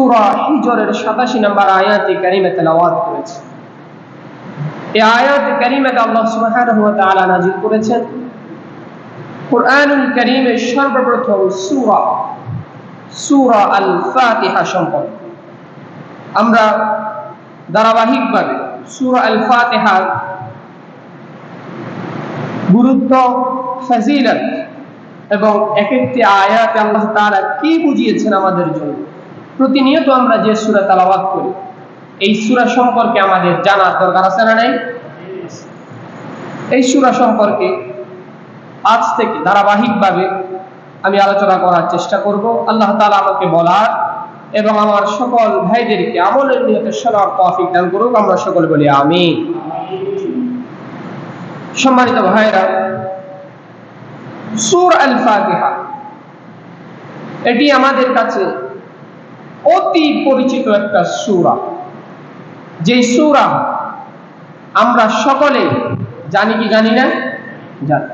সূরা হিজরের 87 নম্বর আয়াতে কারিমা তেলাওয়াত করেছি। এই আয়াতে কারিমাতে আল্লাহ সুবহানাহু ওয়া তাআলা নাযিল করেছেন কুরআনুল কারীমের সর্বপ্রথম সূরা আল ফাতিহা সম্পর্কে। আমরা ধারাবাহিকভাবে সূরা আল ফাতিহার গুরুত্ব, ফজিলত এবং এক একটি আয়াতে আল্লাহ তাআলা কি বুঝিয়েছেন আমাদের জন্য প্রতিনিয়ত আমরা যে সূরা তেলাওয়াত করি, এই সূরা সম্পর্কে আমাদের জানার দরকার আছে না নাই? এই সূরা সম্পর্কে আজ থেকে ধারাবাহিকভাবে আমি আলোচনা করার চেষ্টা করব। আল্লাহ তাআলা আমাকে বলার এবং আমার সকল ভাইদেরকে আমলের নিয়তে শোনার তৌফিক দান করুক। আমরা সকলে বলি আমিন। সম্মানিত ভাইরা, সূরা আল ফাতিহা এটি আমাদের কাছে অতি পরিচিত একটা সূরা, যে সূরা আমরা সকলে জানি কি জানি না? জানি।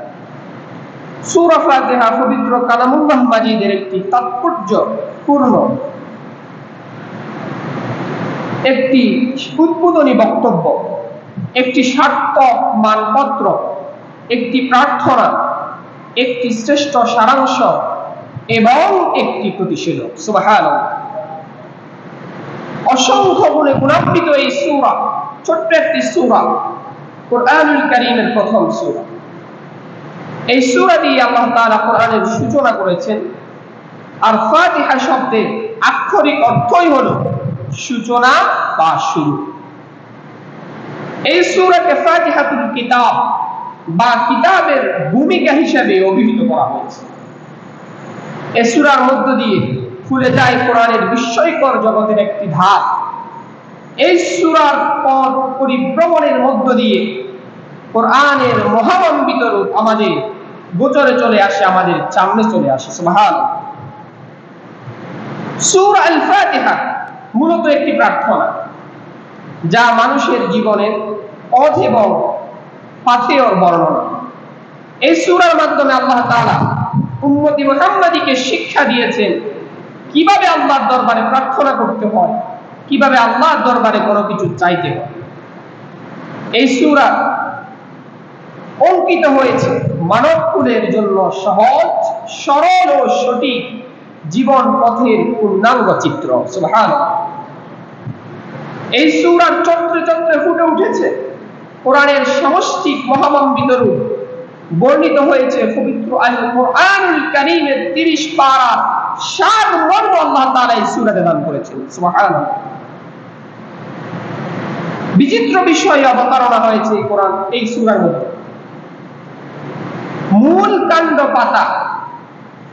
সূরা ফাতিহা পবিত্র কালামুল্লাহ মাজিদের একটি তাৎপর্যপূর্ণ একটি উদ্বোধনী বক্তব্য, একটি সার্থক মানপত্র, একটি প্রার্থনা, একটি শ্রেষ্ঠ সারাংশ এবং একটি প্রতিষেধক। সুবহানাল্লাহ। অসংখ্য গুণে গুণান্বিত এই সূরা, ছোট্ট একটি সূরা, কুরআনুল কারীমের প্রথম সূরা। এই সূরা দিয়ে আল্লাহ তাআলা কোরআনের সূচনা করেছেন। আর ফাতিহা শব্দের আক্ষরিক অর্থই হলো সূচনা বা শুরু। এই সূরাকে ফাতিহাতুল কিতাব বা কিতাবের ভূমিকা হিসেবে অভিহিত করা হয়েছে। এই সূরার মধ্য দিয়ে খুলে যায় কোরআনের বিস্ময়কর জগতের একটি ধাপ। এই সূরার পথ পরিভ্রমণের মধ্য দিয়ে কোরআনের মহামণ্ডিত রূপ আমাদের গোচরে চলে আসে, আমাদের সামনে চলে আসে। সুবহানাল্লাহ। সূরা আল ফাতিহা মূলত একটি প্রার্থনা, যা মানুষের জীবনের পথ এবং পাথেয়র বর্ণনা। এই সূরার মাধ্যমে আল্লাহ তাআলা উম্মতি মুহাম্মাদীকে শিক্ষা দিয়েছেন কিভাবে আল্লাহর দরবারে প্রার্থনা করতে হয়, কিভাবে আল্লাহর দরবারে কোনো কিছু চাইতে হয়। এই সূরা অঙ্কিত হয়েছে মানবকুলের জন্য সহজ, সরল ও সঠিক জীবন পথের পূর্ণাঙ্গ চিত্র। সুবহানাল্লাহ। এই সূরার চন্দ্রে চন্দ্রে ফুটে উঠেছে কোরআনের সমষ্টিক মহামণ্ডিত রূপ। বর্ণিত হয়েছে পবিত্র আল কুরআনুল কারীমের 30 পারা সারমর্ম আল্লাহ তাআলা এই সূরাতে দান করেছেন। সুবহানাল্লাহ। বিচিত্র বিষয়ে অবতারণা হয়েছে কোরআন এই সূরার মধ্যে। মূল কাণ্ড, পাতা,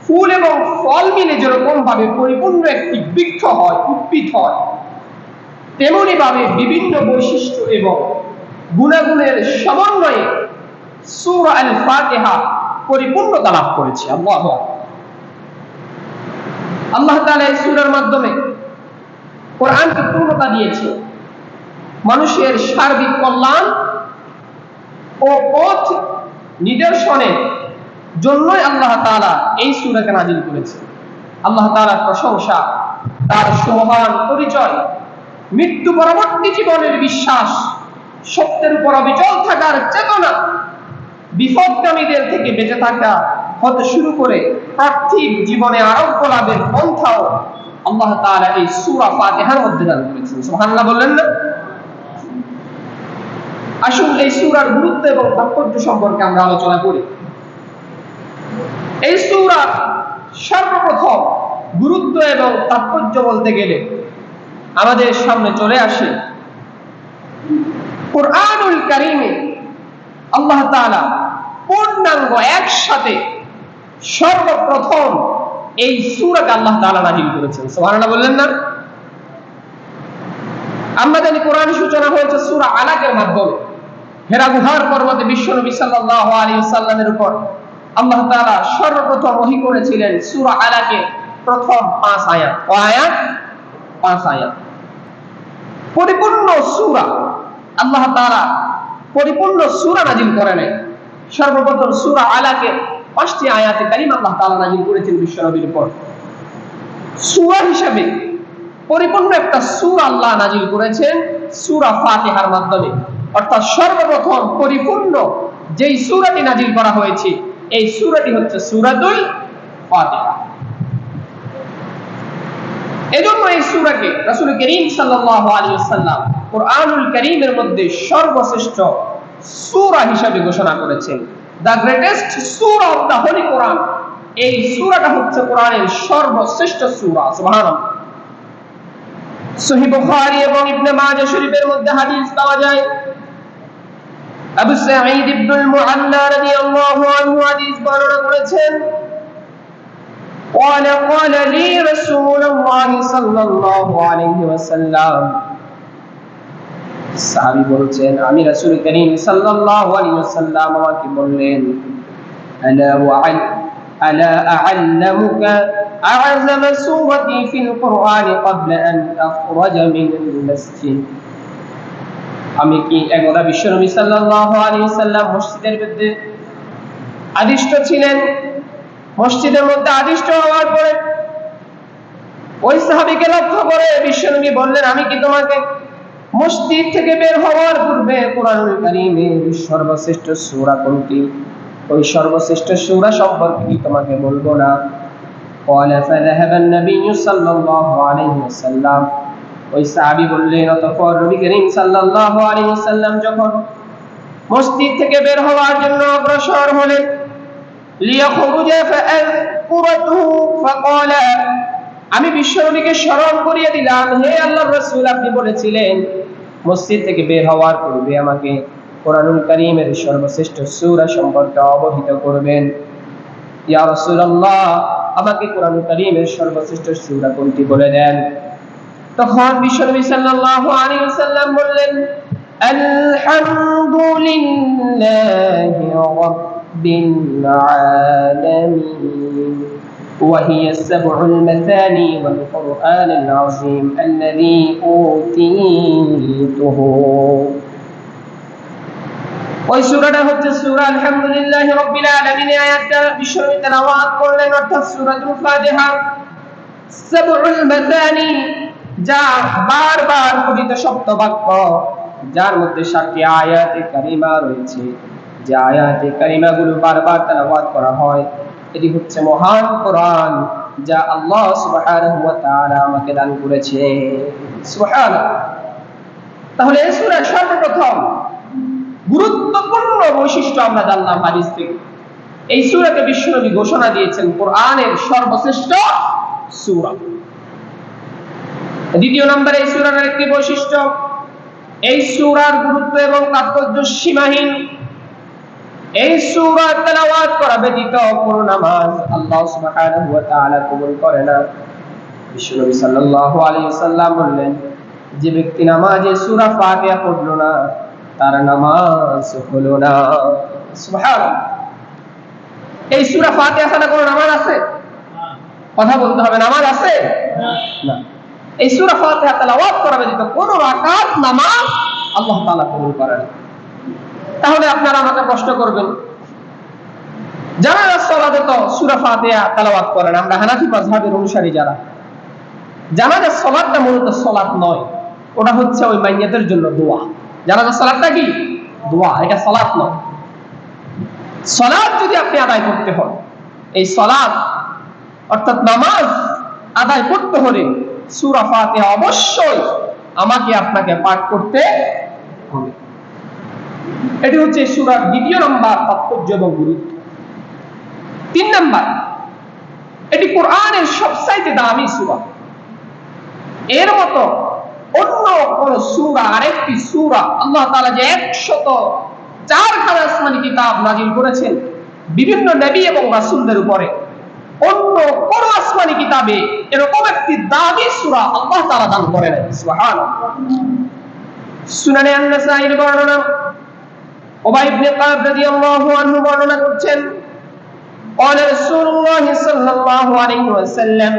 ফুল এবং ফল মিলে যেরকম ভাবে পরিপূর্ণ একটি বৃক্ষ হয়, উদ্ভিদ হয়, তেমনি ভাবে বিভিন্ন বৈশিষ্ট্য এবং গুণাগুণের সমন্বয়ে সূরা আল ফাতিহা পরিপূর্ণতা লাভ করেছে। আল্লাহ তাআলা এই সূরার মাধ্যমে কোরআনকে পূর্ণতা দিয়েছে। মানুষের সার্বিক কল্যাণ ও পথ নিদর্শনের জন্যই আল্লাহ তাআলা এই সূরাকে নাযিল করেছেন। আল্লাহ তাআলার প্রশংসা, তার সুমহান পরিচয়, মৃত্যু পরবর্তী জীবনের বিশ্বাস, সত্যের উপর অবিচল থাকার চেতনা, বিপদগামীদের থেকে বেঁচে থাকা হতে শুরু করে পার্থিব জীবনে আরোগ্য লাভের পন্থাও আল্লাহ তাআলা এই সূরা ফাতিহার মধ্যে দান করেছেন। সুবহানাল্লাহ বললেন না? আসুন এই সূরার গুরুত্ব এবং তাৎপর্য সম্পর্কে আমরা আলোচনা করি। এই সূরা সর্বপ্রথম গুরুত্ব এবং তাৎপর্য বলতে গেলে আমাদের সামনে চলে আসে কুরআনুল কারীমে আল্লাহ তাআলা পূর্ণাঙ্গ একসাথে সর্বপ্রথম এই সূরাকে আল্লাহ তাআলা নাযিল করেছেন। সুবহানাল্লাহ বললেন না? আমরা জানি কোরআনের সূচনা হয়েছে সূরা আলাকের মাধ্যমে। হেরা গুহার পর্বতে বিশ্বনবী সাল্লাল্লাহু আলাইহি ওয়াসাল্লামের উপর আল্লাহ তাআলা সর্বপ্রথম ওহী করেছিলেন সূরা আলাকে প্রথম 5 আয়াত। ও আয়াত 5 আয়াত। পরিপূর্ণ সূরা আল্লাহ তাআলা পরিপূর্ণ সূরা নাযিল করেন। সর্বপ্রথম সূরা আলাকে 5টি আয়াতে কারিমা আল্লাহ তাআলা নাযিল করেছেন বিশ্বনবীর উপর। সূরা হিসেবে পরিপূর্ণ একটা সূরা আল্লাহ নাজিল করেছেন সূরা ফাতিহার মাধ্যমে। অর্থাৎ সর্বপ্রথম পরিপূর্ণ যেই সূরাটি নাজিল করা হয়েছে এই সূরাটি হচ্ছে সূরাতুল ফাতিহা। এজন্য এই সূরাকে রাসূল করিম সাল্লাল্লাহু আলাইহি ওয়াসাল্লাম কুরআনুল কারীমের মধ্যে সর্বশ্রেষ্ঠ সূরা হিসেবে ঘোষণা করেছেন, the greatest surah of the holy Quran. এই সূরাটা হচ্ছে কোরআনের সর্বশ্রেষ্ঠ সূরা। সুবহানাল্লাহ। সহিহ বুখারী এবং ইবনে মাজাহ শরীফের মধ্যে হাদিস পাওয়া যায়, আবু সাঈদ ইবনুল মুআল্লা রাদিয়াল্লাহু আনহু হাদিস বর্ণনা করেছেন, قال قال لي رسول الله صلى الله عليه وسلم, সাহাবী বলছেন আমি রাসূল করিম সাল্লাল্লাহু আলাইহি ওয়াসাল্লাম আমাকে বললেন, আলা আ'আল্লামুকা আ'আযাম সূরাতি ফিল কুরআন ক্বাবলা আন আখরাজা মিনাল মাসজিদ। আমি কি একদা বিশ্বনবী সাল্লাল্লাহু আলাইহি ওয়াসাল্লাম মসজিদের মধ্যে আদিষ্ট ছিলেন, মসজিদের মধ্যে আদিষ্ট হওয়ার পরে ওই সাহাবীকে লক্ষ্য করে বিশ্বনবী বললেন, আমি কি তোমাকে মসজিদ থেকে বের হওয়ার পূর্বে কুরআনুল কারীমের সর্বশ্রেষ্ঠ সূরা কোনটি, ওই সর্বশ্রেষ্ঠ সূরা সম্পর্কে কি তোমাকে বলবো না? قال فذهب النبي صلى الله عليه وسلم, ওই সাহাবী বললেন, অতঃপর নবী করিম সাল্লাল্লাহু আলাইহি ওয়াসাল্লাম যখন মসজিদ থেকে বের হওয়ার জন্য অগ্রসর হলেন, লিয়াখরুজা ফাআযকুরতুহু ফাকালা, আমি বিশ্বনবীকে স্মরণ করিয়ে দিলাম, হে আল্লাহর রাসূল আপনি বলেছিলেন মসজিদ থেকে বের হওয়ার পূর্বে আমাকে কুরআনুল কারীমের সর্বশ্রেষ্ঠ সূরা সম্পর্কে অবহিত করবেন। ইয়া রাসূলুল্লাহ আমাকে কুরআনুল কারীমের সর্বশ্রেষ্ঠ সূরা কোনটি বলে দেন। তখন বিশ্বনবী সাল্লাল্লাহু আলাইহি ওয়াসাল্লাম বললেন, আলহামদুলিল্লাহি রাব্বিল আলামিন وهي السبع المثاني والقرآن العظيم الذي أوتيته। ওই সূরাটা হচ্ছে সূরা আলহামদুলিল্লাহি রাব্বিল আলামিন। আয়াতটা বিশ্বনবী তেলাওয়াত করলেন, অর্থাৎ সূরাতুল ফাতিহা সাবউল মাসানি, যা বারবার পঠিত সপ্তবাক্য, যার মধ্যে 7টি আয়াতে কারিমা রয়েছে, যে আয়াতে কারিমাগুলো বারবার তেলাওয়াত করা হয়, এটি হচ্ছে মহান কোরআন যা আল্লাহ সুবহানাহু ওয়া তাআলা আমাকে দান করেছে। সুবহানাল্লাহ। তাহলে এই সূরার সর্বপ্রথম গুরুত্বপূর্ণ বৈশিষ্ট্য আমরা জানলাম হাদিস থেকে। এই সূরাকে বিশ্বনবী ঘোষণা দিয়েছেন কোরআনের সর্বশ্রেষ্ঠ সূরা। দ্বিতীয় নম্বরে এই সূরার একটি বৈশিষ্ট্য, এই সূরার গুরুত্ব এবং তাৎপর্য সীমাহীন। এই সূরা তেলাওয়াত করা ব্যতীত কোন নামাজ আল্লাহ সুবহানাহু ওয়া তাআলা কবুল করে না। বিশ্বনবী সাল্লাল্লাহু আলাইহি ওয়াসাল্লাম বললেন, যে ব্যক্তি নামাজে সূরা ফাতিহা পড়লো না তার নামাজ হলো না। সুবহানাল্লাহ। এই সূরা ফাতিহা ছাড়া কোনো নামাজ আছে? কথা বলতে হবে, নামাজ আছে? না। এই সূরা ফাতিহা তেলাওয়াত করা ব্যতীত কোন রাকাত নামাজ আল্লাহ তাআলা কবুল করেন না। তাহলে আপনারা আমাকে প্রশ্ন করবেন, জানাজার সালাতে তো সূরা ফাতিহা তেলাওয়াত করেন, আমরা হানাফি মাযহাবের অনুসারী যারা, জানাজার সালাতটা মূলত সালাত নয়, ওটা হচ্ছে ওই মাইয়াতের জন্য দোয়া। জানাজার সালাতটা কি? দোয়া, এটা সালাত নয়। সালাত যদি আপনি আদায় করতে হয়, এই সালাত অর্থাৎ নামাজ আদায় করতে হলে সূরা ফাতিহা অবশ্যই আমাকে আপনাকে পাঠ করতে হবে। এটি হচ্ছে সূরার দ্বিতীয় নম্বর তাৎপর্য এবং গুরুত্ব। 3 নম্বর, এটি কোরআনের সবচাইতে দামি সূরা। এর মতো অন্য কোন সূরা, আরেকটি সূরা আল্লাহ তাআলা যে 104 খানা আসমানি কিতাব নাজিল করেছেন বিভিন্ন নবী এবং রাসূলদের উপরে, অন্য কোন আসমানি কিতাবে এরকম একটি দামি সূরা আল্লাহ তাআলা দান করেন নাই। সুবহানাল্লাহ। সুনানে আন-নাসাঈর বর্ণনা, উবাই ইবনে কাব রাদিয়াল্লাহু আনহু বর্ণনা করছেন, قال رسول الله صلى الله عليه وسلم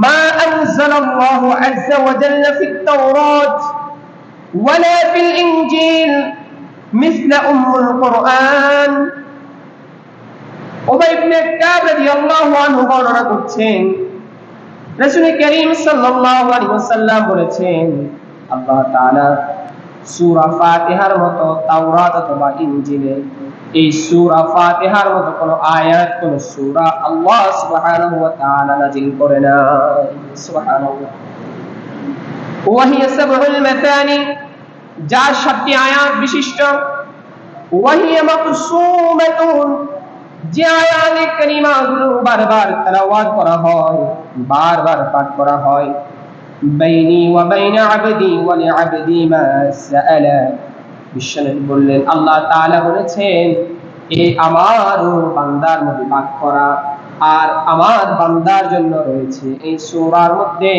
ما أنزل الله عز وجل في التوراة ولا في الإنجيل مثل أم القرآن। উবাই ইবনে কাব রাদিয়াল্লাহু আনহু বর্ণনা করছেন, রাসূল করিম সাল্লাল্লাহু আলাইহি ওয়াসাল্লাম বলেছেন, আল্লাহ তাআলা সূরা ফাতিহার মতো তাওরাত অথবা ইনজিলে এই সূরা ফাতিহার মতো কোন আয়াত, কোন সূরা আল্লাহ সুবহানাহু ওয়া তাআলা নাযিল করে না। সুবহানাল্লাহ। ওয়া হিয়া সাবউল মাতানি, যা 7টি আয়াত বিশিষ্ট। ওয়া হিয়া মাকসুমাতুন, যে আয়াতে কারিমাগুলো বারবার তেলাওয়াত করা হয়, বারবার পাঠ করা হয়। বাইনি ওয়া বাইনা আবদি ওয়া লিআবদি মা সাআলা, বিশ্বনবী বললেন, আল্লাহ তাআলা বলেছেন, এই আমার ও বান্দার মধ্যে পাঠ করা, আর আমার বান্দার জন্য রয়েছে এই সূরার মধ্যে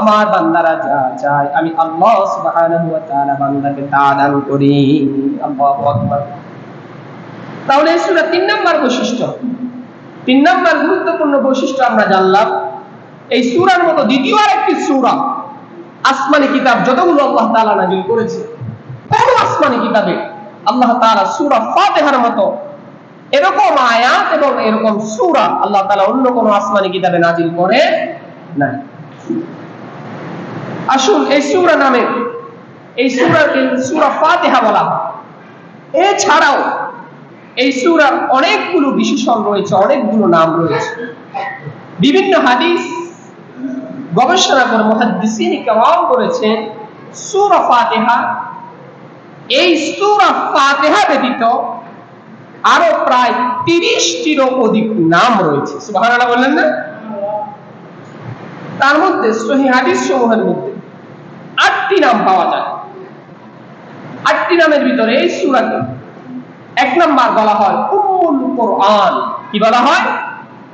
আমার বান্দারা যা চায় আমি আল্লাহ সুবহানাহু ওয়া তাআলা বান্দাকে তা দান করি। আল্লাহু আকবার। তাহলে এই সূরা 3 নম্বর বৈশিষ্ট্য, 3 নম্বর গুরুত্বপূর্ণ বৈশিষ্ট্য আমরা জানলাম। এই সূরার মতো দ্বিতীয় আরেকটি সূরা আসমানি কিতাব যতগুলো আল্লাহ তাআলা নাযিল করেছে, কোন আসমানি কিতাবে আল্লাহ তাআলা সূরা ফাতিহার মতো এরকম আয়াত এবং এরকম সূরা আল্লাহ তাআলা অন্য কোন আসমানি কিতাবে নাযিল করে নাই। আসুন এই সূরা নামে, এই সূরাকে সূরা ফাতিহা বলা হয়। এছাড়াও এই সূরার অনেকগুলো বিশেষণ রয়েছে, অনেকগুলো নাম রয়েছে। বিভিন্ন হাদিস গবেষণা করে মুহাদ্দিসিন কেরাম বলেছেন, সূরা ফাতিহা, এই সূরা ফাতিহা ব্যতীত আরো প্রায় 30টিরও অধিক নাম রয়েছে। সুবহানাল্লাহ বললেন না? তার মধ্যে সহিহ হাদিস সমূহের মধ্যে 8টি নাম পাওয়া যায়। 8টি নামের ভিতরে এই সূরাকে 1 নাম্বার বলা হয় উম্মুল কোরআন। কি বলা হয়?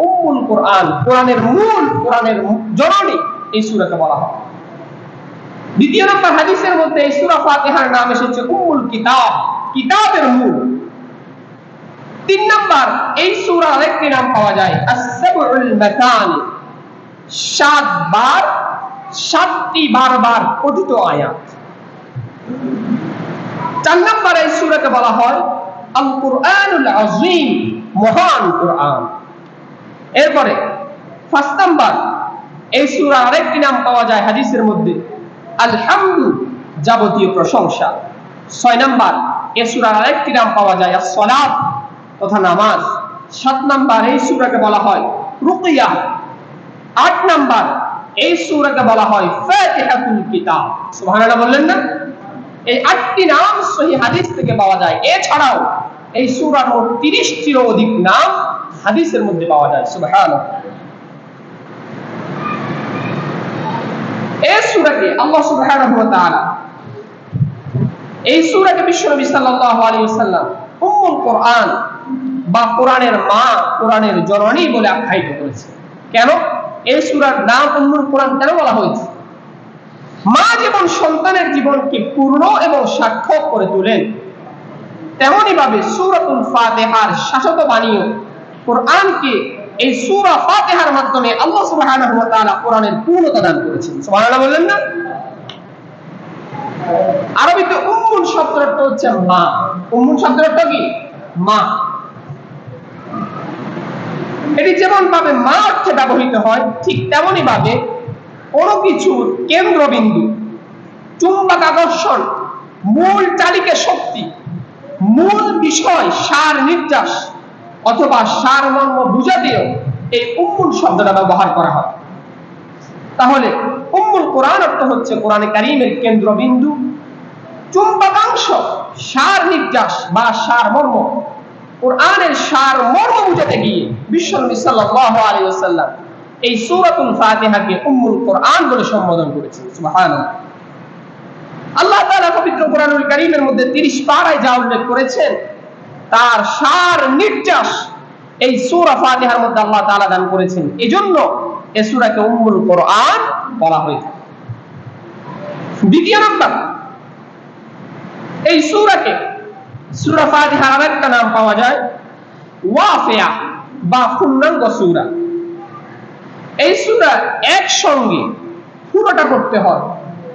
উম্মুল কোরআন, কোরআনের মূল, কোরআনের জননী এই সূরাকে বলা হয়। 2 নম্বর হাদিসের মধ্যে এই সূরা ফাতিহার নাম এসেছে উম্মুল কিতাব, কিতাবের মূল। 3 নম্বর এই সূরার আরেকটি নাম পাওয়া যায় আস-সাবউল মাতানি, 7 বার, 7টি বারবার পঠিত আয়াত। 4 নম্বর এই সূরাকে বলা হয় আল কুরআনুল আযীম, মহান কুরআন। এরপরে 5 নাম্বার এই সূরার আরেকটি নাম পাওয়া যায় হাদিসের মধ্যে আলহামদু, যাবতীয় প্রশংসা। 6 নাম্বার এই সূরার আরেকটি নাম পাওয়া যায় as-সালাত, তথা নামাজ। 7 নাম্বার এই সূরাকে বলা হয় রুকিয়া। 8 নাম্বার এই সূরাকে বলা হয় ফাতিহাতুল কিতাব। সুবহানাল্লাহ বললেন না? এই 8টি নাম সহিহ হাদিস থেকে পাওয়া যায়। এছাড়াও এই সূরার মোট 30টিরও অধিক নাম হাদিসের মধ্যে পাওয়া যায়। সুবহানাল্লাহ। এই সূরাকে আল্লাহ সুবহানাহু ওয়া তাআলা, এই সূরাকে বিশ্বনবী সাল্লাল্লাহু আলাইহি ওয়াসাল্লাম উম্মুল কোরআন বা কোরআনের মা, কোরআনের জননী বলে আখ্যায়িত করেছে। কেন এই সূরার নাম উম্মুল কোরআন কেন বলা হয়েছে? মা যেমন সন্তানের জীবনকে পূর্ণ এবং সার্থক করে তোলেন, তেমনি ভাবে সূরাতুল ফাতিহার শাশ্বত বাণী কোরআনকে এই সূরা ফাতিহার মাধ্যমে আল্লাহ সুবহানাহু ওয়া তাআলা কোরআনের পূর্ণতা দান করেছেন। সুবহানাল্লাহ বললেন না? আরবিতে উম্মুল শব্দের অর্থ হচ্ছে মা। উম্মুল শব্দের অর্থ কি? মা। এটি যেমন ভাবে মা অর্থে ব্যবহৃত হয়, ঠিক তেমনি ভাবে কোন কিছুর কেন্দ্রবিন্দু, চুম্বক আকর্ষণ, মূল চালিকা শক্তি, মূল বিষয় সার নির্যাস অথবা সারমর্ম বুঝাতেও এই উম্মুল শব্দটা ব্যবহার করা হয়। তাহলে উম্মুল কোরআন অর্থ হচ্ছে কোরআনে কারীমের কেন্দ্রবিন্দু, চুম্বকাংশ, সার নির্যাস বা সারমর্ম। কোরআনের সারমর্ম বুঝাতে গিয়ে বিশ্বনবী সাল্লাল্লাহু আলাইহি ওয়াসাল্লাম এই সূরাতুল ফাতিহাকে উম্মুল কোরআন বলে সম্বোধন করেছেন। সুবহানাল্লাহ। আল্লাহ তাআলা পবিত্র কোরআনুল কারীমের মধ্যে 30 পারায় যা উল্লেখ করেছেন, তার সার নির্যাস এই সূরা ফাতিহার মধ্যে আল্লাহ তাআলা দান করেছেন। এজন্য এই সূরাকে উম্মুল কোরআন বলা হয়েছে। 2 নম্বর, এই সূরাকে, সূরা ফাতিহার আরেকটা নাম পাওয়া যায় ওয়াফিয়া বা পূর্ণাঙ্গ সূরা। এই সূরা একসঙ্গে পুরোটা পড়তে হয়,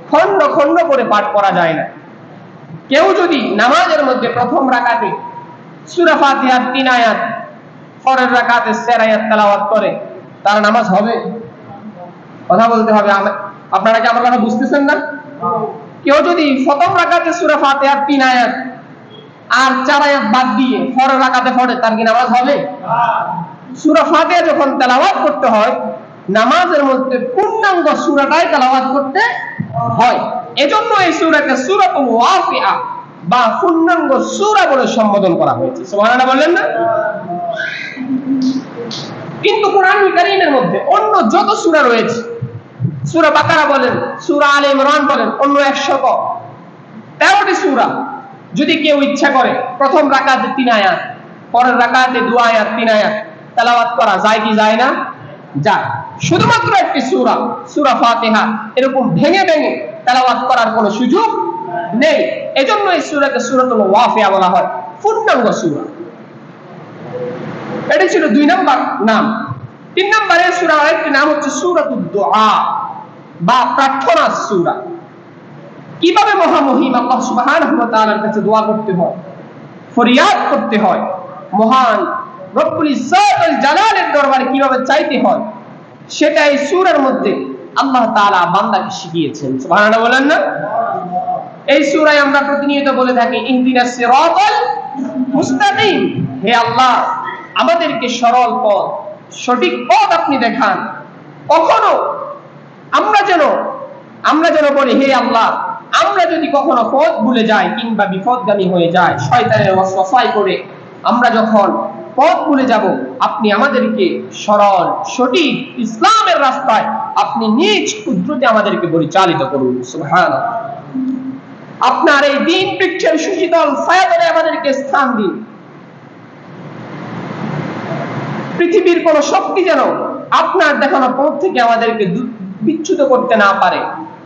খন্ড খন্ড করে পাঠ করা যায় না। কেউ যদি নামাজের মধ্যে প্রথম রাকাতে সূরা ফাতিহার 3 আয়াত, পরের রাকাতে 4 আয়াত তেলাওয়াত করে, তার নামাজ হবে? কথা বলতে হবে। আপনারা কি আমার কথা বুঝতেছেন না? কেউ যদি প্রথম রাকাতে সূরা ফাতিহার 3 আয়াত আর 4 আয়াত বাদ দিয়ে পরের রাকাতে পড়ে, তার কি নামাজ হবে? সূরা ফাতিহা যখন তেলাওয়াত করতে হয়, নামাজের মধ্যে পূর্ণাঙ্গ সূরাটাই তেলাওয়াত করতে হয়। এজন্য এই সূরাকে সূরাতুল ওয়াকিআ বা পূর্ণাঙ্গ সূরা বলে সম্বোধন করা হয়েছে। সুবহানাল্লাহ বললেন না? কিন্তু কোরআনুল কারীমের মধ্যে অন্য যত সূরা রয়েছে, সূরা বাকারা বলেন, সূরা আলে ইমরান বলেন, অন্য 113টি সূরা যদি কেউ ইচ্ছা করে প্রথম রাকাতে 3 আয়াত, পরের রাকাতে 2 আয়াত 3 আয়াত তেলাওয়াত করা যায় কি যায় না? যায়। শুধুমাত্র একটি সূরা, সূরা ফাতিহা এরকম ভেঙে ভেঙে তেলাওয়াত করার কোনো সুযোগ নেই। এজন্য এই সূরাকে সূরাতুল ওয়াকিআ বলা হয়, পূর্ণাঙ্গ সূরা। এটি ছিল 2 নম্বর নাম। 3 নম্বরে সূরার আরেকটি নাম হচ্ছে সূরাতুদ দুআ বা প্রার্থনা সূরা। কিভাবে মহামহিম আল্লাহ সুবহানাহু ওয়া তাআলার কাছে দোয়া করতে হয়, ফরিয়াদ করতে হয়, মহান রব্বুল ইজ্জত ওয়াল জালালের দরবারে কিভাবে চাইতে হয়, সেটা এই সূরার মধ্যে আল্লাহ তাআলা বান্দাকে শিখিয়েছেন। সুবহানাল্লাহ বলেন না? এই সূরায় আমরা প্রতিনিয়ত বলে থাকি ইহদিনাস সিরাতাল মুস্তাকিম, হে আল্লাহ আমাদেরকে সরল পথ, সঠিক পথ আপনি দেখান। কখনো আমরা যেন বলি, হে আল্লাহ, আমরা যদি কখনো পথ ভুলে যাই কিংবা বিপদগামী হয়ে যাই শয়তানের ওয়াসওয়াসায় করে, আমরা যখন পথ ভুলে যাব, আপনি আমাদেরকে সরল সঠিক ইসলামের রাস্তায় আপনি নিজ কুদরতে আমাদেরকে পরিচালিত করুন। সুবহানাল্লাহ। আপনার এই দিন বৃক্ষের সুশীতল ছায়াতলে আমাদেরকে স্থান দিন। পৃথিবীর কোন শক্তি যেন আপনার দেখানো পথ থেকে আমাদেরকে বিচ্যুত করতে না পারে,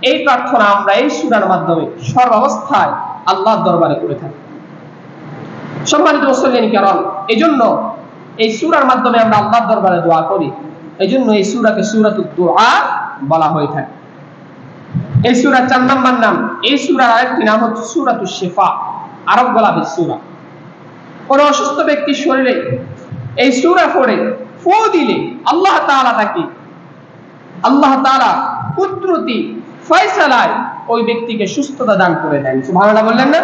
এই প্রার্থনা আমরা এই সূরার মাধ্যমে সর্বাবস্থায় আল্লাহর দরবারে করে থাকি। সম্মানিত মুসলিম কিরাম, এজন্য এই সূরার মাধ্যমে আমরা আল্লাহর দরবারে দোয়া করি। এজন্য এই সূরাকে সূরাতুদ দুআ বলা হয়ে থাকে। এই সূরার 4 নম্বর নাম, এই সূরার আরেকটি নাম হচ্ছে সূরাতুশ শিফা, আরব গোলাপের সূরা। কোন অসুস্থ ব্যক্তির শরীরে এই সূরা পড়ে ফু দিলে আল্লাহ তাআলা কুদরতি ফয়সালায় ওই ব্যক্তিকে সুস্থতা দান করে দেন। সুবহানাল্লাহ বললেন না?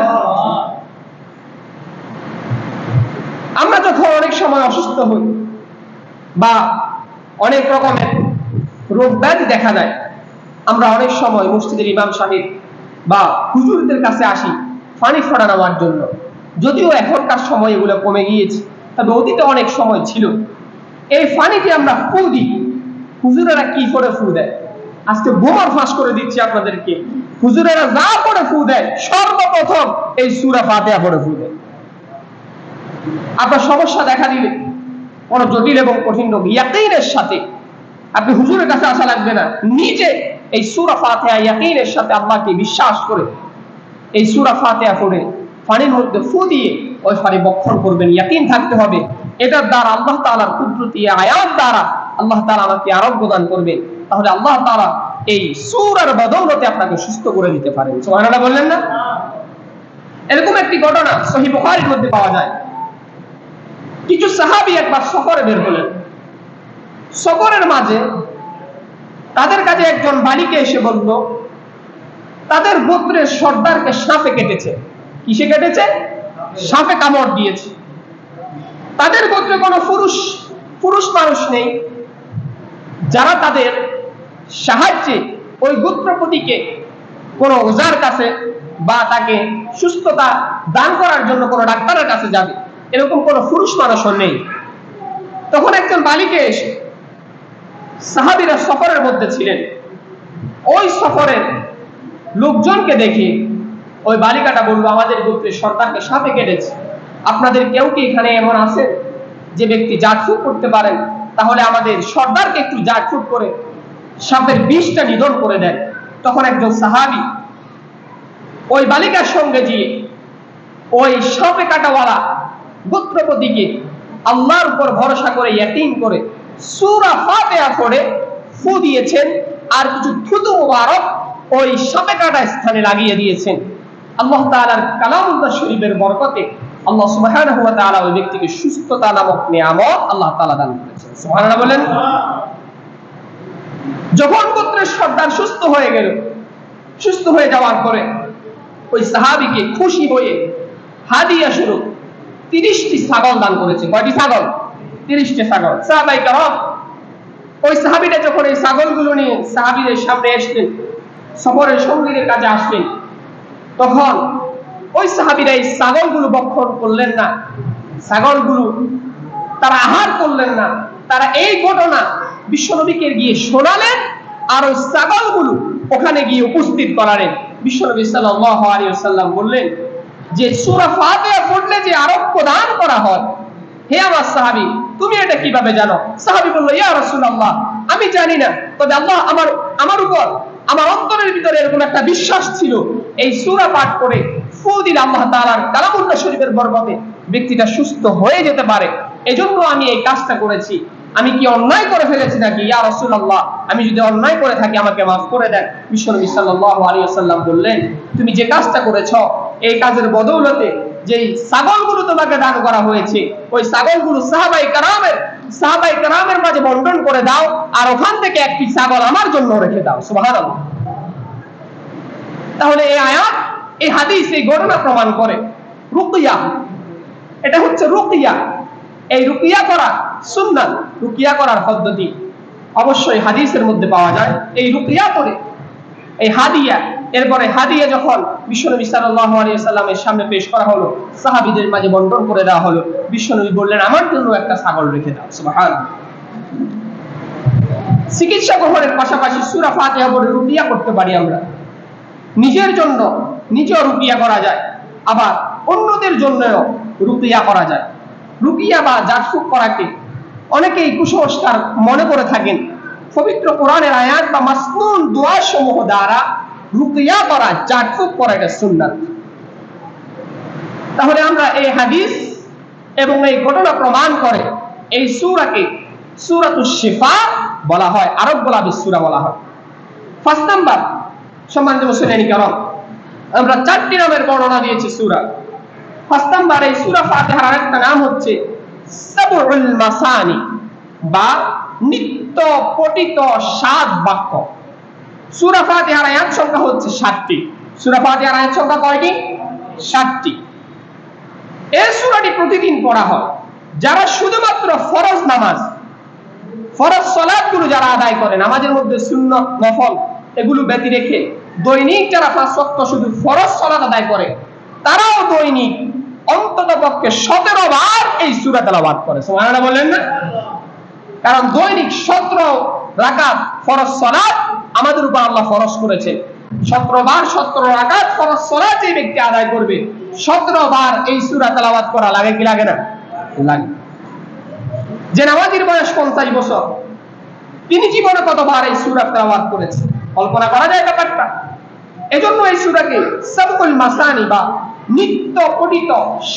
আমরা যখন অনেক সময় অসুস্থ হই বা অনেক রকমের রোগ ব্যাধি দেখা দেয়, আমরা অনেক সময় মসজিদের ইমাম সাহেব বা হুজুরদের কাছে আসি পানি ফোঁটা নেওয়ার জন্য। যদিও এখনকার সময় এগুলো কমে গিয়েছে, তবে অতীতে অনেক সময় ছিল। এই পানিতে আমরা ফু দিই, হুজুরেরা কি করে ফু দেয়? আজকে বোমার ফাঁস করে দিচ্ছি আপনাদেরকে। হুজুরেরা যা করে ফু দেয়, সর্বপ্রথম এই সূরা ফাতিহা পড়ে ফু দেয়। আপনার সমস্যা দেখা দিলে, কোন জটিল এবং কঠিন রোগ, ইয়াকিনের সাথে আপনি হুজুরের কাছে আসা লাগবে না, নিজে এই সূরা ফাতিহা ইয়াকিনের সাথে আল্লাহকে বিশ্বাস করে এই সূরা ফাতিহা পড়ে পানির মধ্যে ফু দিয়ে ওই পানি বক্ষণ করবেন। ইয়াকিন থাকতে হবে এটার দ্বারা আল্লাহ তাআলার কুদরতি আয়াত দ্বারা আল্লাহ তাআলা আমাকে আরোগ্য দান করবেন। তাহলে আল্লাহ তাআলা এই সূরার বদৌলতে আপনাকে সুস্থ করে দিতে পারেন। সুবহানাল্লাহ বললেন না? এরকম একটি ঘটনা সহিহ বুখারীর মধ্যে পাওয়া যায়। কিছু সাহাবী একবার সফরে বের হলেন। সফরের মাঝে তাদের কাছে একজন বালিকা এসে বলল, তাদের গোত্রের সর্দারকে সাপে কেটেছে। কিসে কেটেছে? সাপে কামড় দিয়েছে। তাদের গোত্রে কোনো পুরুষ মানুষ নেই যারা তাদের সাহায্যে ওই গোত্রপতিকে কোনো ওঝার কাছে বা তাকে সুস্থতা দান করার জন্য কোনো ডাক্তারের কাছে যাবে, এরকম কোনো পুরুষ মানুষও নেই। তখন একজন বালিকা এসে, সাহাবীরা সফরের মধ্যে ছিলেন, ওই সফরের লোকজনকে দেখে ওই বালিকাটা বলল, আমাদের গোত্রের সর্দারকে সাপে কেটেছে, আপনাদের কেউ কি এখানে এমন আছে যে ব্যক্তি জাটফুট করতে পারেন? তাহলে আমাদের সর্দারকে একটু জাটফুট করে সাপের বিষটা নিধন করে দেন। তখন একজন সাহাবী ওই বালিকার সঙ্গে গিয়ে ওই সাপে কাটাওয়ালা গোত্রপতিকে আল্লাহর উপর ভরসা করে ইয়াকিন করে সূরা ফাতিহা পড়ে ফু দিয়েছেন, আর কিছু থুতু মুবারক ওই সাপে কাটা স্থানে লাগিয়ে দিয়েছেন। আল্লাহ তাআলার কালামুল্লাহ শরীফের বরকতে আল্লাহ সুবহানাহু ওয়া তাআলা ওই ব্যক্তিকে সুস্থতা নামক নিয়ামত আল্লাহ তাআলা দান করেছেন। সুবহানাল্লাহ বলেন। যখন গোত্রের সর্দার সুস্থ হয়ে গেল, সুস্থ হয়ে যাওয়ার পরে ওই সাহাবীকে খুশি হয়ে হাদিয়া স্বরূপ 30টি ছাগল দান করেছে। কয়টি ছাগল? 30টি ছাগল। সাহাবায়ে কেরাম ওই সাহাবীটা যখন এই ছাগলগুলো নিয়ে সাহাবীদের সামনে আসলেন, সফরের সঙ্গীদের কাছে আসলেন, তখন ওই সাহাবীরা এই ছাগলগুলো ভক্ষণ করলেন না, ছাগলগুলো তারা আহার করলেন না। তারা এই ঘটনা বিশ্বনবীকে গিয়ে শোনালেন, আর ওই ছাগলগুলো ওখানে গিয়ে উপস্থিত করালেন। বিশ্বনবী সাল্লাল্লাহু আলাইহি ওয়াসাল্লাম বললেন যে সূরা ফাতিহা পড়লে যে আরোগ্য দান করা হয়, হে আমার সাহাবী, তুমি এটা কিভাবে জানো? সাহাবী বলল, ইয়া রাসূলুল্লাহ, আমি জানি না, তবে আল্লাহ আমার উপর, আমার অন্তরের ভিতরে এরকম একটা বিশ্বাস ছিল, এই সূরা পাঠ করে ফু দিলে আল্লাহ তাআলার কালামুল্লাহ শরীফের বরকতে ব্যক্তিটা সুস্থ হয়ে যেতে পারে, এজন্য আমি এই কাজটা করেছি। আমি কি অন্যায় করে ফেলেছি নাকি? ইয়া রাসূলুল্লাহ, আমি যদি অন্যায় করে থাকি আমাকে মাফ করে দেন। বিশ্বনবী সাল্লাল্লাহু আলাইহি ওয়াসাল্লাম বললেন, তুমি যে কাজটা করেছো, এই কাজের বদৌলতে যেই ছাগলগুলো তোমাকে দান করা হয়েছে, ওই ছাগলগুলো সাহাবায়ে কেরামের মাঝে বন্টন করে দাও, আর ওখান থেকে একটি ছাগল আমার জন্য রেখে দাও। সুবহানাল্লাহ। তাহলে এই আয়াত, এই হাদিস, এই ঘটনা প্রমাণ করে রুকিয়া, এটা হচ্ছে রুকিয়া। এই রুকিয়া করা সুন্নাত, রুকিয়া করার পদ্ধতি অবশ্যই হাদিসের মধ্যে পাওয়া যায়। এই রুকিয়া করে এই হাদিয়া, এরপরে হাদিয়া যখন বিশ্বনবী সাল্লাল্লাহু আলাইহি ওয়াসাল্লামের সামনে পেশ করা হলো, সাহাবীদের মাঝে বন্টন করে দেওয়া হলো, বিশ্বনবী বললেন, আমার জন্য একটা ছাগল রেখে দাও। সুবহানাল্লাহ। চিকিৎসা গ্রহণের পাশাপাশি সূরা ফাতিহা পড়ে রুকিয়া করতে পারি আমরা। নিজের জন্য নিজেও রুকিয়া করা যায়, আবার অন্যদের জন্যও রুকিয়া করা যায়। রুকিয়া বা জাটফুক করাকে অনেকেই কুসংস্কার মনে করে থাকেন। পবিত্র কোরআনের আয়াত বা মাসনুন দোয়া সমূহ দ্বারা রুকিয়া করা, জাটফুক করা এটা সুন্নাত। তাহলে আমরা এই হাদিস এবং এই ঘটনা প্রমাণ করে এই সূরাকে সূরাতুশ শিফা বলা হয়, আরোগ্য লাভের সূরা বলা হয়। 5 নাম্বার, সম্মানিত মুসলিম کرام, আমরা 4টি নামের বর্ণনা দিয়েছি সূরা। 5 নাম্বার, এই সূরা ফাতিহার আরেকটা নাম হচ্ছে সাবউল মাসানি বা নিত্য পঠিত 7 বাক্য। সূরা ফাতিহার আয়াত সংখ্যা হচ্ছে 7টি। সূরা ফাতিহার আয়াত সংখ্যা কয়টি? 7টি। এই সূরাটি প্রতিদিন পড়া হয়। যারা শুধুমাত্র ফরজ নামাজ, ফরজ সালাতগুলো যারা আদায় করে, নামাজের মধ্যে সুন্নাত, নফল এগুলো ব্যতি রেখে দৈনিক যারা 5 ওয়াক্ত শুধু ফরজ সালাত আদায় করে, তারাও দৈনিক অন্ততপক্ষে 17 বার এই সূরা তেলাওয়াত করে। সুবহানাল্লাহ বলেন না? কারণ দৈনিক 17 রাকাত ফরজ সালাত আমাদের উপর আল্লাহ ফরজ করেছে। 17 বার 17 রাকাত ফরজ সালাত যে ব্যক্তি আদায় করবে, 17 বার এই সূরা তেলাওয়াত করা লাগে কি লাগে না? লাগে। যে নামাজীর বয়স 50 বছর, তিনি জীবনে কতবার এই সূরা তেলাওয়াত করেছে কল্পনা করা যায় ব্যাপারটা? এজন্য এই সূরাকে সাবউল মাসানি বা নিত্য পঠিত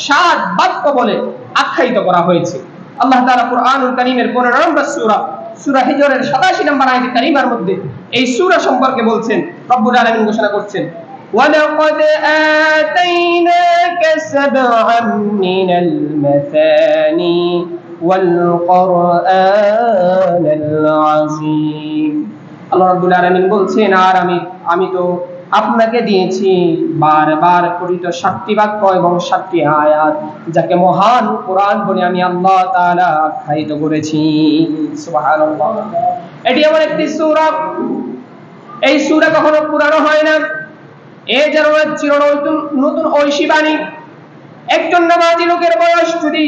7 বাক্য বলে আখ্যায়িত করা হয়েছে। আল্লাহ তাআলা কুরআনুল কারীমের 15 নম্বর সূরা, সূরা হিজরের 87 নম্বর আয়াতে কারিমার মধ্যে এই সূরা সম্পর্কে বলছেন, রব্বুল আলামিন ঘোষণা করছেন, ওয়ালাকাদ আতাইনাকা সাবআম মিনাল মাসানি ওয়াল কুরআনাল আযীম। আল্লাহ রাব্বুল আলামিন বলছেন, আর আমি তো আপনাকে দিয়েছি বারবার পঠিত 7টি বাক্য এবং 7টি আয়াত, যাকে মহান কোরআন বলে আমি আল্লাহ তাআলা আখ্যায়িত করেছি। সুবহানাল্লাহ। এটি এমন একটি সূরা, এই সূরা কখনো পুরানো হয় না। এই যেন নতুন ঐশী বাণী। একজন নামাজি লোকের বয়স যদি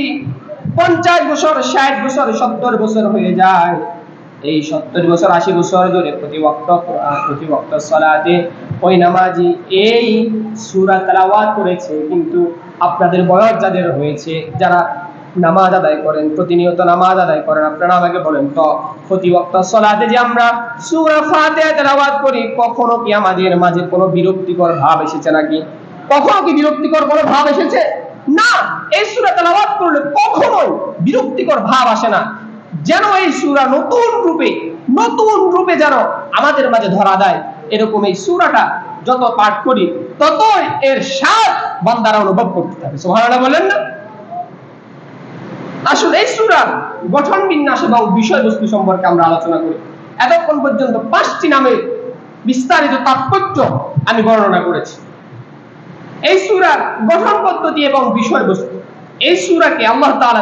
50 বছর, 60 বছর, 70 বছর হয়ে যায়, এই 70 বছর 80 বছর ধরে প্রতি ওয়াক্ত সালাতে ওই নামাজি এই সূরা তেলাওয়াত করেছে, কিন্তু আপনাদের বয়স যাদের হয়েছে, যারা নামাজ আদায় করেন, প্রতিনিয়ত নামাজ আদায় করেন, আপনারা আমাকে বলেন তো, প্রতি ওয়াক্ত সালাতে যে আমরা সূরা ফাতিহা তেলাওয়াত করি, কখনো কি আমাদের মাঝে কোনো বিরক্তিকর ভাব এসেছে নাকি? কখনো কি বিরক্তিকর কোনো ভাব এসেছে? না। এই সূরা তেলাওয়াত করলে কখনোই বিরক্তিকর ভাব আসে না। যেন এই সূরা নতুন রূপে যেন আমাদের মাঝে ধরা দেয়। এরকম এই সূরাটা যত পাঠ করি, ততই এর স্বাদ বান্দারা অনুভব করতে থাকে। সুবহানাল্লাহ বলেন না? আসলে এই সূরার গঠন বিন্যাস এবং বিষয়বস্তু সম্পর্কে আমরা আলোচনা করি। এতক্ষণ পর্যন্ত 5টি নামের বিস্তারিত তাৎপর্য আমি বর্ণনা করেছি। এই সূরার গঠন পদ্ধতি এবং বিষয়বস্তু, এই সূরাকে আল্লাহ তাআলা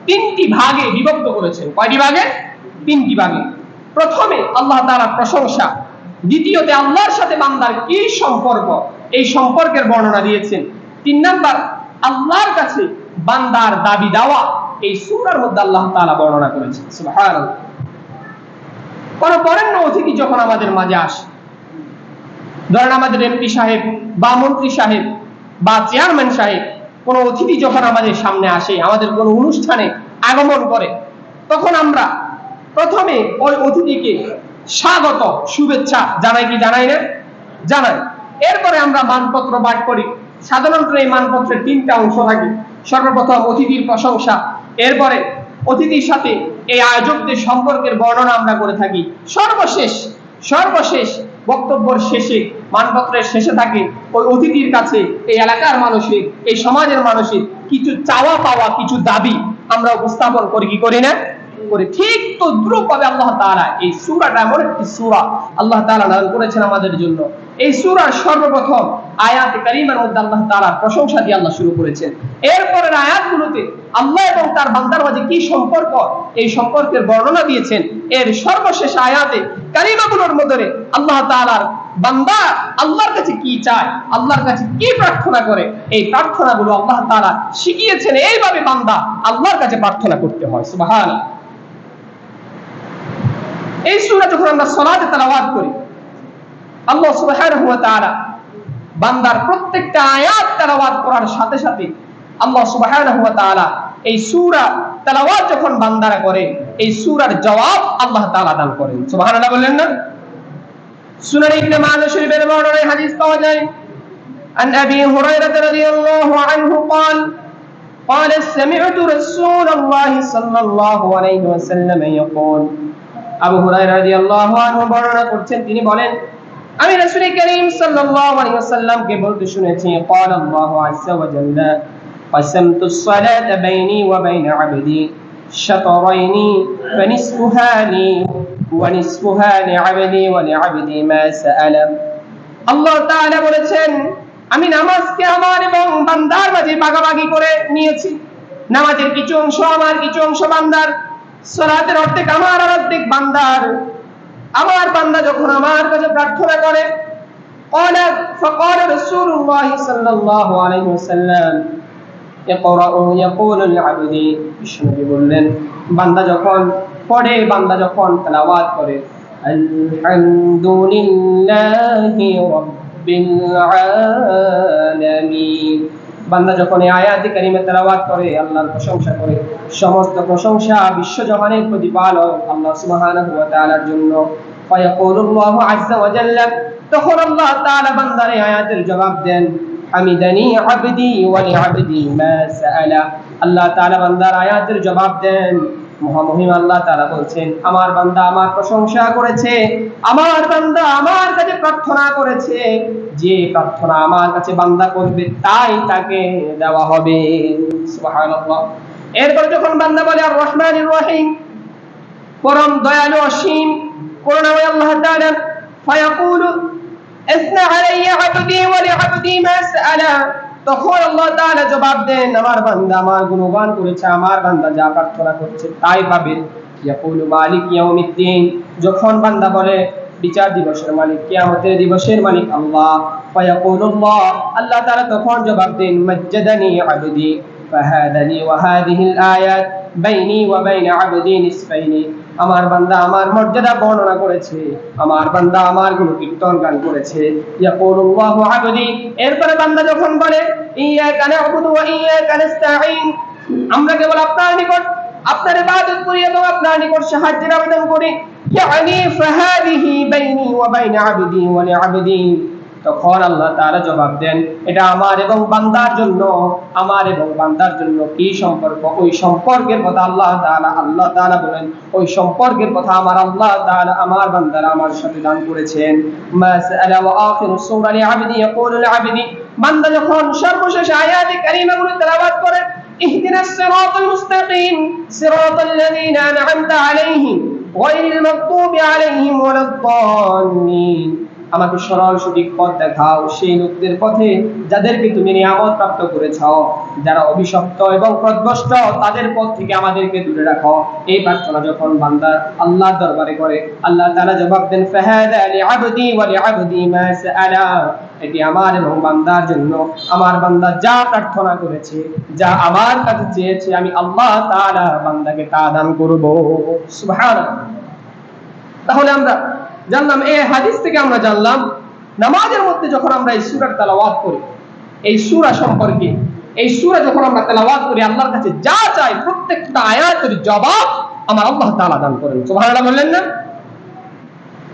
তিনটি ভাগে বিভক্ত করেছেন। কয়টি ভাগে? 3টি ভাগে। প্রথমে আল্লাহ তাআলার প্রশংসা, দ্বিতীয়তে আল্লাহর সাথে বান্দার কি সম্পর্ক, এই সম্পর্কের বর্ণনা দিয়েছেন। 3 নাম্বার আল্লাহর কাছে বান্দার দাবি দাওয়া এই সূরার মধ্যে আল্লাহ তাআলা বর্ণনা করেছেন। সুবহানাল্লাহ। কোন বরেণ্য অতিথি যখন আমাদের মাঝে আসে, ধরেন আমাদের এমপি সাহেব বা মন্ত্রী সাহেব বা চেয়ারম্যান সাহেব, কোন অতিথি যখন আমাদের সামনে আসে, আমাদের কোন অনুষ্ঠানে আগমন করে, তখন আমরা প্রথমে ওই অতিথিকে স্বাগত শুভেচ্ছা জানাই কি জানাই না? জানাই। এরপরে আমরা মানপত্র পাঠ করি। সাধারণত এই মানপত্রের 3টা অংশ থাকে। সর্বপ্রথম অতিথির প্রশংসা, এরপরে অতিথির সাথে এই আয়োজকদের সম্পর্কের বর্ণনা আমরা করে থাকি। সর্বশেষ বক্তব্যের শেষে, মানপত্রের শেষে থাকে ওই অতিথির কাছে এই এলাকার মানুষের, এই সমাজের মানুষের কিছু চাওয়া পাওয়া, কিছু দাবি আমরা উপস্থাপন করি কি করি না? করে। ঠিক তদ্রূপভাবে আল্লাহ তাআলা এই সূরাটা এমন একটি সূরা আল্লাহ তাআলা নাযিল করেছেন আমাদের জন্য। এই সূরার সর্বপ্রথম আয়াতে কারিমার মধ্যে আল্লাহ তাআলার প্রশংসা দিয়ে আল্লাহ শুরু করেছেন। এরপরের আয়াতগুলোতে আল্লাহ এবং তার বান্দার মাঝে কি সম্পর্ক, এই সম্পর্কের বর্ণনা দিয়েছেন। এর সর্বশেষ আয়াতে কারিমাগুলোর মধ্যে আল্লাহ তাআলার বান্দা আল্লাহর কাছে কি চায়, আল্লাহর কাছে কি প্রার্থনা করে, এই প্রার্থনাগুলো আল্লাহ তাআলা শিখিয়েছেন। এইভাবে বান্দা আল্লাহর কাছে প্রার্থনা করতে হয়। সুবহানাল্লাহ। এই সূরা যখন আমরা সালাতে তেলাওয়াত করি, আল্লাহ সুবহানাহু ওয়া তাআলা বান্দার প্রত্যেকটা আয়াত তেলাওয়াত করার সাথে সাথে আল্লাহ সুবহানাহু ওয়া তাআলা এই সূরা তেলাওয়াত যখন বান্দারা করে, এই সূরার জবাব আল্লাহ তাআলা দান করেন। সুবহানাল্লাহ বললেন না? সুনান ইবনে মাজাহ শরীফের বর্ণনায় হাদিস পাওয়া যায়, আন আবি হুরায়রা রাদিয়াল্লাহু আনহু قال قال سمعت رسول الله صلى الله عليه وسلم يقول, আবু হুরায়রা রাদিয়াল্লাহু আনহু বর্ণনা করছেন, তিনি বলেন, আমি রাসূল করিম সাল্লাল্লাহু আলাইহি ওয়াসাল্লামকে বলতে শুনেছি, قال الله عز وجل قسمت الصلاة بيني وبين عبدي شطرين فنصفها لي ونصفها لعبدي ولعبدي ما سأل। আল্লাহ তাআলা বলেছেন, আমি নামাজকে আমার এবং বান্দার মাঝে ভাগাভাগি করে নিয়েছি। নামাজের কিছু অংশ আমার, কিছু অংশ বান্দার। সালাতের অর্ধেক আমার আর অর্ধেক বান্দার। আমার বান্দা যখন আমার কাছে প্রার্থনা করে, فقال رسول الله صلى الله عليه وسلم اقرأوا يقول العبد, বিষ্ণু বললেন, বান্দা যখন পড়ে, বান্দা যখন তেলাওয়াত করে, আলহামদুলিল্লাহি রাব্বিল আলামিন, বান্দা যখন এই আয়াতে কারিমা তেলাওয়াত করে, আল্লাহর প্রশংসা করে, সমস্ত প্রশংসা বিশ্বজহানের প্রতিপালক আল্লাহ সুবহানাহু ওয়া তাআলার জন্য, ফায়াকুলুল্লাহু আযজা ওয়া জাল্লা, তখন আল্লাহ তাআলা বান্দার এই আয়াতের জবাব দেন, হামিদানি আবদি ওয়া লিআবদি মা সাআলা। আল্লাহ তাআলা বান্দার আয়াতের জবাব দেন, মহামহিম আল্লাহ তাআলা বলছেন, আমার বান্দা আমার প্রশংসা করেছে, আমার বান্দা আমার কাছে প্রার্থনা করেছে, যে প্রার্থনা আমার কাছে বান্দা করবে তাই তাকে দেওয়া হবে। সুবহানাল্লাহ। এরপর যখন বান্দা বলে আর রহমানির রহিম, পরম দয়ালু অসীম করুণাময় আল্লাহ তাআলা, ফায়াকুলু আসনা আলাইয়া আবদি ওয়া লিআবদি মা সাআলা, তখন আল্লাহ তাআলা জবাব দেন, আমার বান্দা আমার গুণগান করেছে, আমার বান্দা যা প্রার্থনা করছে তাই পাবে। ইয়াকুলু মালিক ইয়াউমিদ্দিন, যখন বান্দা বলে বিচার দিবসের মালিক, কিয়ামতের দিবসের মালিক আল্লাহ, ফায়াকুলুল্লাহ, আল্লাহ তাআলা তখন জবাব দেন, মাজ্জাদানি আবদি ফাহাদানি ওয়া হাদিহিল আয়াত বাইনি ওয়া বাইনা আবদি নিসফাইনি, আমার বান্দা আমার মর্যাদা বর্ণনা করেছে, আমার বান্দা আমার গুণকীর্তন গান করেছে। ইয়াকুলুল্লাহু আবদি, এরপরে বান্দা যখন বলে ইয়াকা না'বুদু ওয়া ইয়াকা নাস্তাঈন, আমরা কেবল আপনার নিকট আপনার ইবাদত করি এবং আপনার নিকট সাহায্যের আবেদন করি, ইয়ানি ফাহাদিহি বাইনি ওয়া বাইনা আবদি ওয়া লিআবদি, তখন আল্লাহ তাআলা জবাব দেন, এটা আমার এবং বান্দার জন্য, আমার এবং বান্দার জন্য কি সম্পর্ক, ওই সম্পর্কের কথা আল্লাহ তাআলা বলেন, ওই সম্পর্কের কথা আমার আল্লাহ তাআলা আমার বান্দারা আমার সাথে দান করেছেন। মাসআলা ওয়া আখিরু সূরা লিআবদি ইয়াকুলু লিআবদি, বান্দা যখন সর্বশেষ আয়াতে কারিমাগুলো তেলাওয়াত করে, ইহদিনাস সিরাতাল মুস্তাকিম সিরাতাল লাযিনা আন'আমতা আলাইহিম গায়রিল মাগদুবি আলাইহিম ওয়ালাদ-দাল্লিন। আমাকে সরল সঠিক পথ দেখাও সেই লোকদের পথে যাদেরকে তুমি নিয়ামত প্রাপ্ত করেছো, যারা অভিশপ্ত এবং পথভ্রষ্ট তাদের পথ থেকে আমাদেরকে দূরে রাখো। এই প্রার্থনা যখন বান্দা আল্লাহর দরবারে করে, আল্লাহ তাআলা জবাব দেন, ফাহাদা লিআবদি ওয়া লিআবদি মা সাআলা। এটি আমার এবং বান্দার জন্য, আমার বান্দা যা প্রার্থনা করেছে, যা আমার কাছে চেয়েছে, আমি আল্লাহ তাআলা বান্দাকে তা দান করব। সুবহানাল্লাহ। তাহলে আমরা জানলাম, এই হাদিস থেকে আমরা জানলাম, নামাজের মধ্যে যখন আমরা এই সূরার তেলাওয়াত করি, এই সূরা সম্পর্কে, এই সূরা যখন আমরা তেলাওয়াত করি, আল্লাহর কাছে যা চাই প্রত্যেকটা আয়াতের জবাব আমার আল্লাহ তাআলা দান করেন। সুবহানাল্লাহ বললেন না?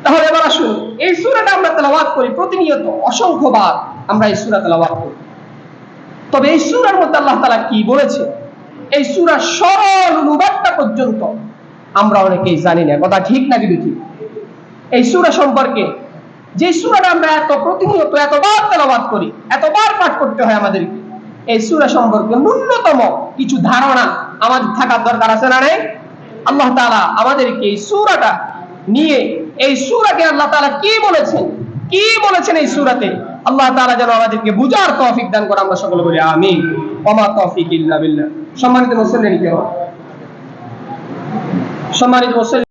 তাহলে এবার আসুন, এই সূরাটা আমরা তেলাওয়াত করি প্রতিনিয়ত, অসংখ্যবার আমরা এই সূরা তেলাওয়াত করি। তবে এই সূরার মধ্যে আল্লাহ তাআলা কি বলেছে, এই সূরার সরল অনুবাদটা পর্যন্ত আমরা অনেকেই জানি না। কথা ঠিক না কিন্তু ঠিক? এই সূরা সম্পর্কে, যে সূরাটা আমরা এত প্রতিনিয়ত এতবার তেলাওয়াত করি, এতবার পাঠ করতে হয় আমাদেরকে, এই সূরা সম্পর্কে ন্যূনতম কিছু ধারণা আমাদের থাকার দরকার আছে না? নেই? আল্লাহ তাআলা আমাদেরকে এই সূরাটা নিয়ে, এই সূরাকে আল্লাহ তাআলা কি বলেছেন, কি বলেছেন এই সূরাতে, আল্লাহ তাআলা যেন আমাদেরকে বুঝার তৌফিক দান করে। আমরা সকলে বলি আমিন। ওয়া মা তৌফিক ইল্লা বিল্লাহ। সম্মানিত মুসল্লিন কিরাম, সম্মানিত মুসল্লিন